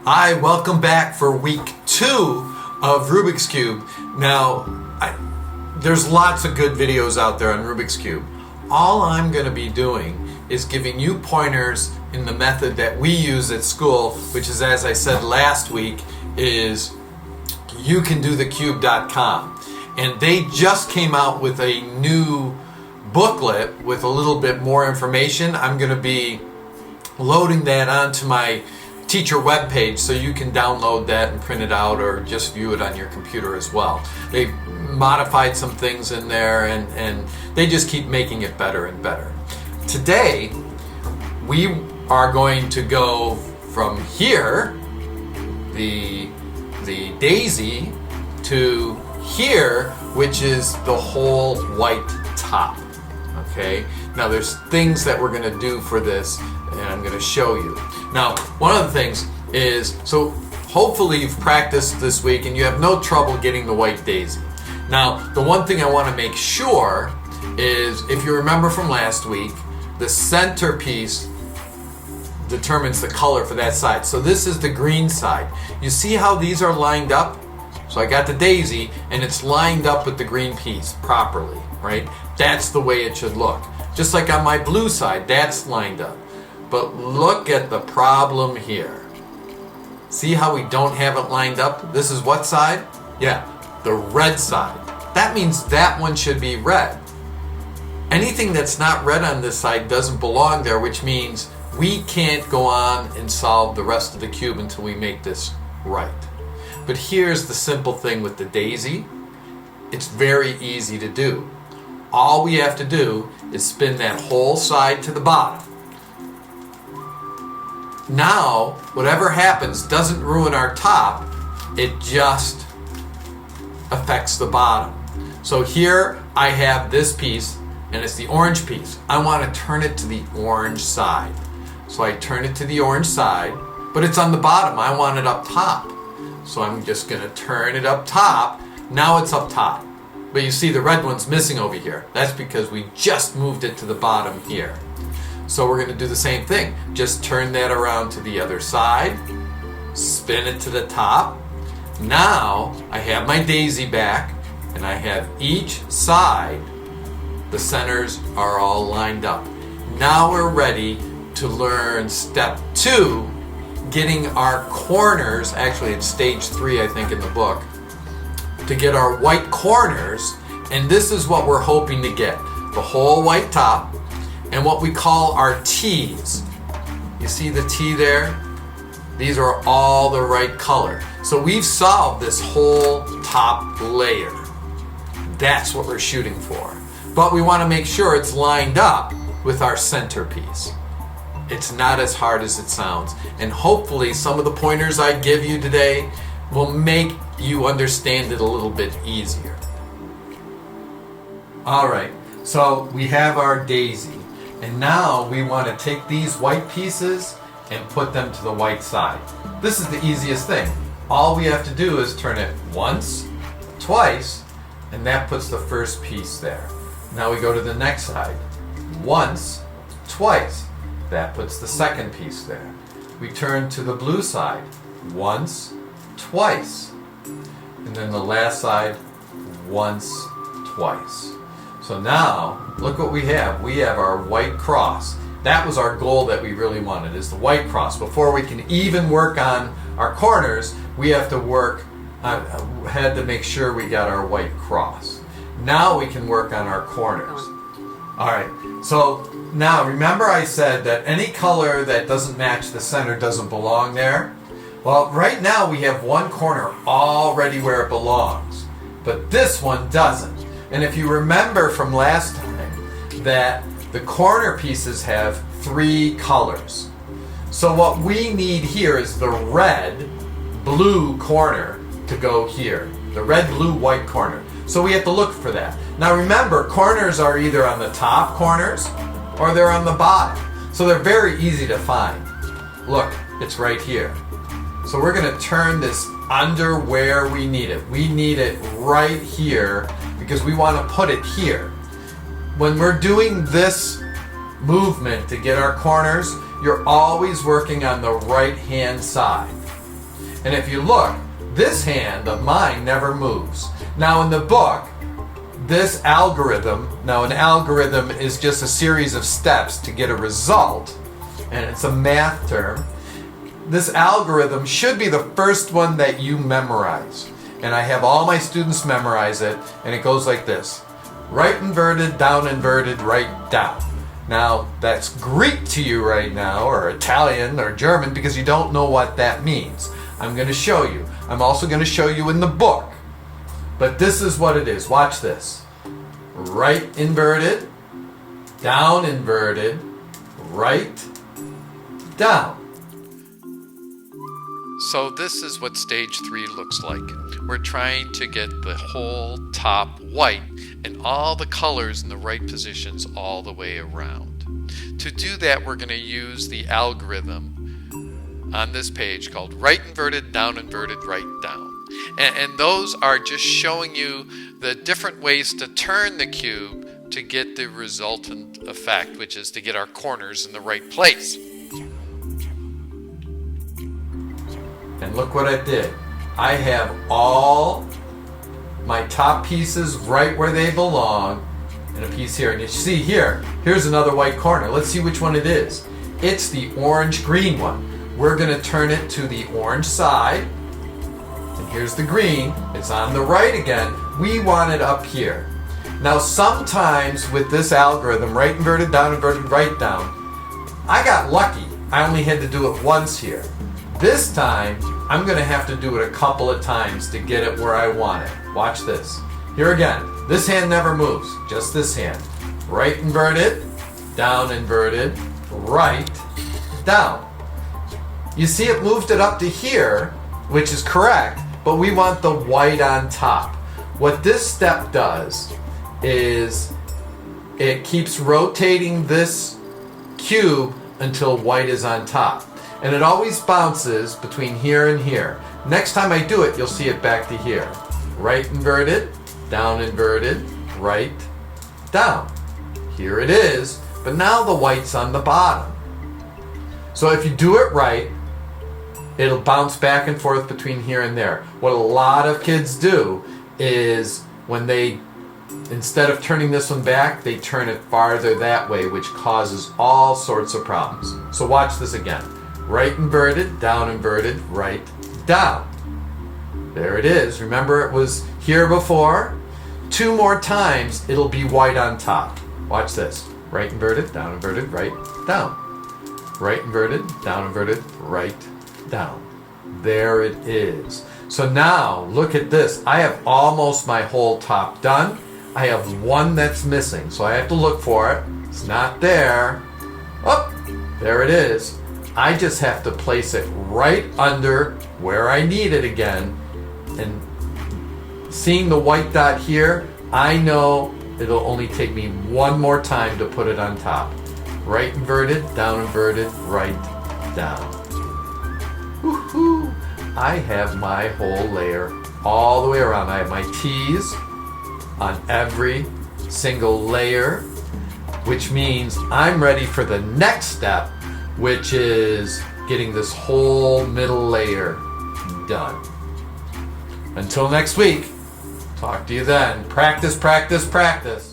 Hi, welcome back for week 2 of Rubik's Cube. Now, there's lots of good videos out there on Rubik's Cube. All I'm going to be doing is giving you pointers in the method that we use at school, which is, as I said last week, is youcandothecube.com. And they just came out with a new booklet with a little bit more information. I'm going to be loading that onto my teacher webpage so you can download that and print it out or just view it on your computer as well. They've modified some things in there and they just keep making it better and better. Today we are going to go from here, the daisy, to here, which is the whole white top. Okay, now there's things that we're going to do for this and I'm going to show you. Now, one of the things is, so hopefully you've practiced this week and you have no trouble getting the white daisy. Now, the one thing I want to make sure is, if you remember from last week, the centerpiece determines the color for that side. So this is the green side. You see how these are lined up? So I got the daisy and it's lined up with the green piece properly, right? That's the way it should look. Just like on my blue side, that's lined up. But look at the problem here. See how we don't have it lined up? This is what side? Yeah, the red side. That means that one should be red. Anything that's not red on this side doesn't belong there, which means we can't go on and solve the rest of the cube until we make this right. But here's the simple thing with the daisy. It's very easy to do. All we have to do is spin that whole side to the bottom. Now, whatever happens doesn't ruin our top, it just affects the bottom. So here I have this piece, and it's the orange piece. I want to turn it to the orange side. So I turn it to the orange side, but it's on the bottom. I want it up top. So I'm just going to turn it up top. Now it's up top. But you see the red one's missing over here. That's because we just moved it to the bottom here. So we're going to do the same thing. Just turn that around to the other side. Spin it to the top. Now I have my daisy back and I have each side. The centers are all lined up. Now we're ready to learn step 2, getting our corners. Actually, it's stage 3, I think, in the book. To get our white corners, and this is what we're hoping to get. The whole white top, and what we call our T's. You see the T there? These are all the right color. So we've solved this whole top layer. That's what we're shooting for. But we want to make sure it's lined up with our centerpiece. It's not as hard as it sounds. And hopefully some of the pointers I give you today will make you understand it a little bit easier. Alright, so we have our daisy. And now we want to take these white pieces and put them to the white side. This is the easiest thing. All we have to do is turn it once, twice, and that puts the first piece there. Now we go to the next side. Once, twice. That puts the second piece there. We turn to the blue side. Once, twice. And then the last side, once, twice. So now, look what we have. We have our white cross. That was our goal that we really wanted, is the white cross. Before we can even work on our corners, we have to work had to make sure we got our white cross. Now we can work on our corners. Alright, so now remember I said that any color that doesn't match the center doesn't belong there? Well, right now we have one corner already where it belongs, but this one doesn't. And if you remember from last time that the corner pieces have 3 colors. So what we need here is the red, blue corner to go here. The red, blue, white corner. So we have to look for that. Now remember, corners are either on the top corners or they're on the bottom. So they're very easy to find. Look, it's right here. So we're going to turn this under where we need it. We need it right here because we want to put it here. When we're doing this movement to get our corners, you're always working on the right hand side. And if you look, this hand of mine never moves. Now in the book, this algorithm, now an algorithm is just a series of steps to get a result, and it's a math term. This algorithm should be the first one that you memorize. And I have all my students memorize it, and it goes like this. Right inverted, down inverted, right down. Now, that's Greek to you right now, or Italian, or German, because you don't know what that means. I'm going to show you. I'm also going to show you in the book. But this is what it is. Watch this. Right inverted, down inverted, right, down. So this is what stage 3 looks like. We're trying to get the whole top white and all the colors in the right positions all the way around. To do that, we're going to use the algorithm on this page called right inverted, down inverted, right down. And those are just showing you the different ways to turn the cube to get the resultant effect, which is to get our corners in the right place. And look what I did. I have all my top pieces right where they belong, and a piece here. And you see here, here's another white corner. Let's see which one it is. It's the orange-green one. We're going to turn it to the orange side. And here's the green. It's on the right again. We want it up here. Now sometimes with this algorithm, right inverted, down inverted, right down, I got lucky. I only had to do it once here. This time, I'm going to have to do it a couple of times to get it where I want it. Watch this. Here again, this hand never moves, just this hand. Right inverted, down inverted, right, down. You see it moved it up to here, which is correct, but we want the white on top. What this step does is it keeps rotating this cube until white is on top. And it always bounces between here and here. Next time I do it, you'll see it back to here. Right inverted, down inverted, right, down. Here it is, but now the white's on the bottom. So if you do it right, it'll bounce back and forth between here and there. What a lot of kids do is when they, instead of turning this one back, they turn it farther that way, which causes all sorts of problems. So watch this again. Right inverted, down inverted, right, down. There it is. Remember it was here before? 2 more times, it'll be white on top. Watch this. Right inverted, down inverted, right, down. Right inverted, down inverted, right, down. There it is. So now, look at this. I have almost my whole top done. I have one that's missing, so I have to look for it. It's not there. Oh, there it is. I just have to place it right under where I need it again. And seeing the white dot here, I know it'll only take me one more time to put it on top. Right inverted, right, down. Woohoo! I have my whole layer all the way around. I have my T's on every single layer, which means I'm ready for the next step, which is getting this whole middle layer done. Until next week, talk to you then. Practice, practice, practice.